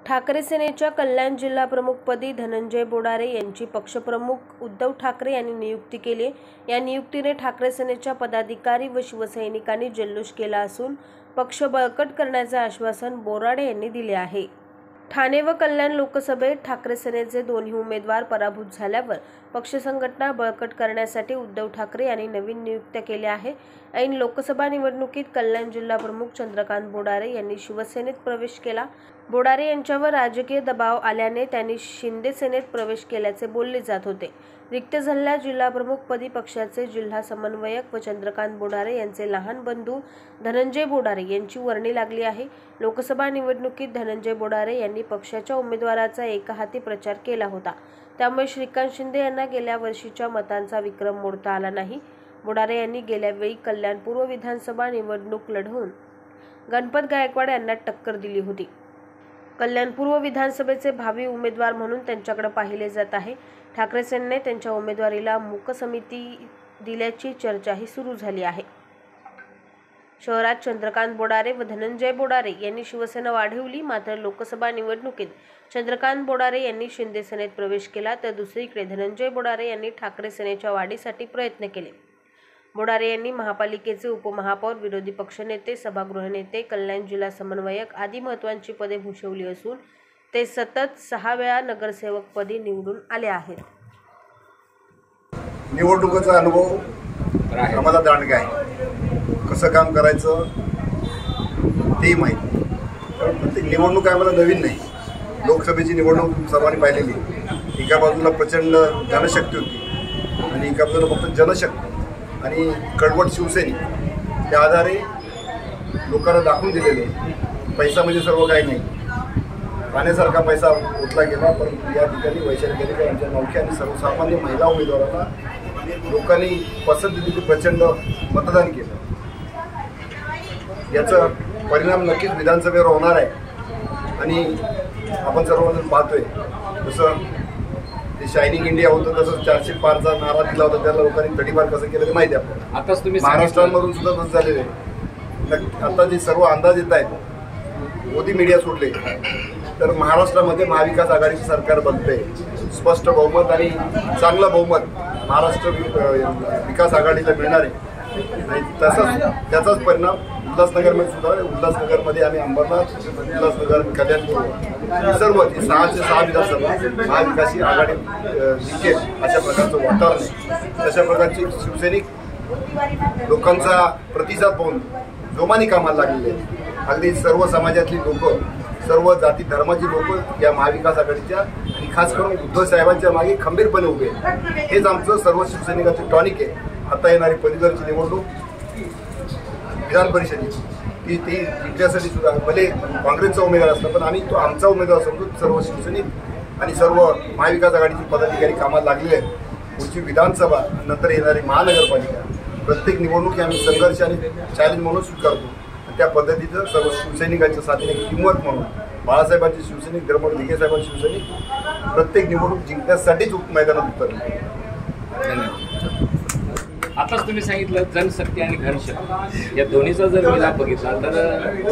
ठाकरे सेनेच्या कल्याण जिल्हा प्रमुखपदी धनंजय बोडारे यांची पक्षप्रमुख उद्धव ठाकरे यांनी नियुक्ती केली। या नियुक्तीने ठाकरे सेनेच्या पदाधिकारी व शिवसैनिकांनी जल्लोष केला असून पक्ष बळकट करण्याचे आश्वासन बोराडे यांनी दिले आहे। ठाणे व कल्याण लोकसभेत ठाकरे सेनेचे दोन्ही उमेदवार पराभूत झाल्यावर पक्ष संघटना बळकट करण्यासाठी उद्धव ठाकरे यांनी नवीन नियुक्त्या केल्या आहे। ऐन लोकसभा निवडणुकीत कल्याण जिल्हा प्रमुख चंद्रकांत बोडारे यांनी शिवसेनेत प्रवेश केला। बोडारे यांच्यावर राजकीय दबाव आल्याने त्यांनी शिंदे सेनेत प्रवेश केल्याचे बोलले जात होते। रिक्त झालेल्या जिल्हा प्रमुखपदी पक्षाचे जिल्हा समन्वयक व चंद्रकांत बोडारे यांचे लहान बंधू धनंजय बोडारे यांची वर्णी लागली आहे। लोकसभा निवडणुकीत धनंजय बोडारे यांनी पक्षाच्या उमेदवाराचा एकहाती प्रचार केला होता, त्यामुळे श्रीकांत शिंदे यांना गेल्या वर्षीच्या मतांचा विक्रम मोडता आला नाही। बोडारे यांनी गेल्या वेळी कल्याण पूर्व विधानसभा निवडणूक लढवून गणपत गायकवाड यांना टक्कर दिली होती। कल्याण पूर्व विधानसभेचे भावी उमेदवार म्हणून त्यांच्याकडे पाहिले जात आहे। ठाकरे सेनेने त्यांच्या उमेदवारीला मूक समिती दिल्याची चर्चाही सुरू झाली आहे। शहरात चंद्रकांत बोडारे व धनंजय बोडारे यांनी शिवसेना वाढवली, मात्र लोकसभा निवडणुकीत चंद्रकांत बोडारे यांनी शिंदे सेनेत प्रवेश केला, तर दुसरीकडे धनंजय बोडारे यांनी ठाकरे सेनेच्या वाढीसाठी प्रयत्न केले। बोडारे यांनी महापालिकेचे उपमहापौर, विरोधी पक्षनेते, सभागृह नेते, कल्याण जिल्हा समन्वयक आदी महत्त्वाची पदे भूषवली असून ते सतत 6 वेळा नगरसेवक पदी निवडून आले आहेत। निवडणुकीचा अनुभव आम्हाला दांडगा आहे, कसं काम करायचं ते माहिती। प्रत्येक निवडणूक आम्हाला नवीन नाही। लोकसभेची निवडणूक सर्वांनी पाहिलेली, एका बाजूला प्रचंड जनशक्ती होती आणि एका बाजूला फक्त जनशक्ती आणि कडवट शिवसैनिक, त्या आधारे लोकांना दाखवून दिलेले पैसा म्हणजे सर्व काही नाही, पाण्यासारखा पैसा उठला गेला। परंतु या ठिकाणी वैचारिक आमच्या नौख्या आणि सर्वसामान्य महिला उमेदवारांना लोकांनी पसंती दिली, प्रचंड मतदान केलं। याचा परिणाम नक्कीच विधानसभेवर होणार आहे आणि आपण सर्वजण पाहतोय जसं ते शायनिंग इंडिया होतं तसं 405चा नारा दिला होता, त्याला लोकांनी तडीपार कसं केलं ते माहिती आहे आपल्याला। आताच तुम्ही महाराष्ट्रामधून सुद्धा तसं झालेलं आहे। आता जे सर्व अंदाज येत आहेत, मोदी मीडिया सोडले तर महाराष्ट्रामध्ये महाविकास आघाडीचं सरकार बनतंय, स्पष्ट बहुमत आणि चांगलं बहुमत महाराष्ट्र विकास आघाडीला मिळणार आहे आणि तसंच त्याचाच परिणाम उल्हासनगरमध्ये सुद्धा आहे। उल्हासनगरमध्ये आम्ही अंबरनाथ, उल्हासनगर, कल्याणपूर सर्व 6 चे 6 विधानसभा महाविकासी आघाडी जिंकेल अशा प्रकारचं वातावरण आहे। तशा प्रकारचे शिवसैनिक लोकांचा प्रतिसाद पाहून जोमाने कामाला लागलेले आहेत। अगदी सर्व समाजातली लोक, सर्व जाती धर्माची लोक या महाविकास आघाडीच्या आणि खास करून उद्धव साहेबांच्या मागे खंबीरपणे उभे आहेत। हेच आमचं सर्व शिवसैनिकाचं टॉनिक आहे। आता येणारी पदवीधरची निवडणूक विधान परिषदेची ती जिंकण्यासाठी सुद्धा भले काँग्रेसचा उमेदवार असला पण आम्ही तो आमचा उमेदवार समजून सर्व शिवसैनिक आणि सर्व महाविकास आघाडीचे पदाधिकारी कामाला लागलेले आहेत। पुढची विधानसभा नंतर येणारी महानगरपालिका प्रत्येक निवडणूक आम्ही संघर्ष आणि चॅलेंज म्हणून स्वीकारतो। त्या पद्धतीचं सर्व शिवसैनिकांच्या साथीने किंमत म्हणून बाळासाहेबांचे शिवसैनिक, धर्मवीर दिघे साहेबांचे शिवसैनिक प्रत्येक निवडणूक जिंकण्यासाठीच मैदानात उतरले। आताच तुम्ही सांगितलं जनशक्ती आणि घनशक्ती या दोन्हीचा जर मिलाप बघितला तर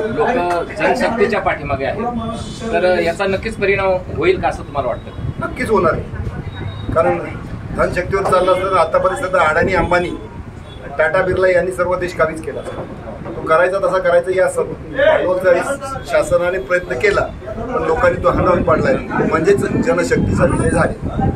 लोक जनशक्तीच्या पाठीमागे आहेत, तर याचा नक्कीच परिणाम होईल का असं तुम्हाला वाटतं? नक्कीच होणार आहे, कारण धनशक्तीवर चालला तर आतापर्यंत अडाणी, अंबानी, टाटा, बिर्ला यांनी सर्व देश काबीज केला। तो करायचा तसा करायचा या शासनाने प्रयत्न केला, पण लोकांनी तो हाणून पाडलाय, म्हणजेच जनशक्तीचा विजय झाला।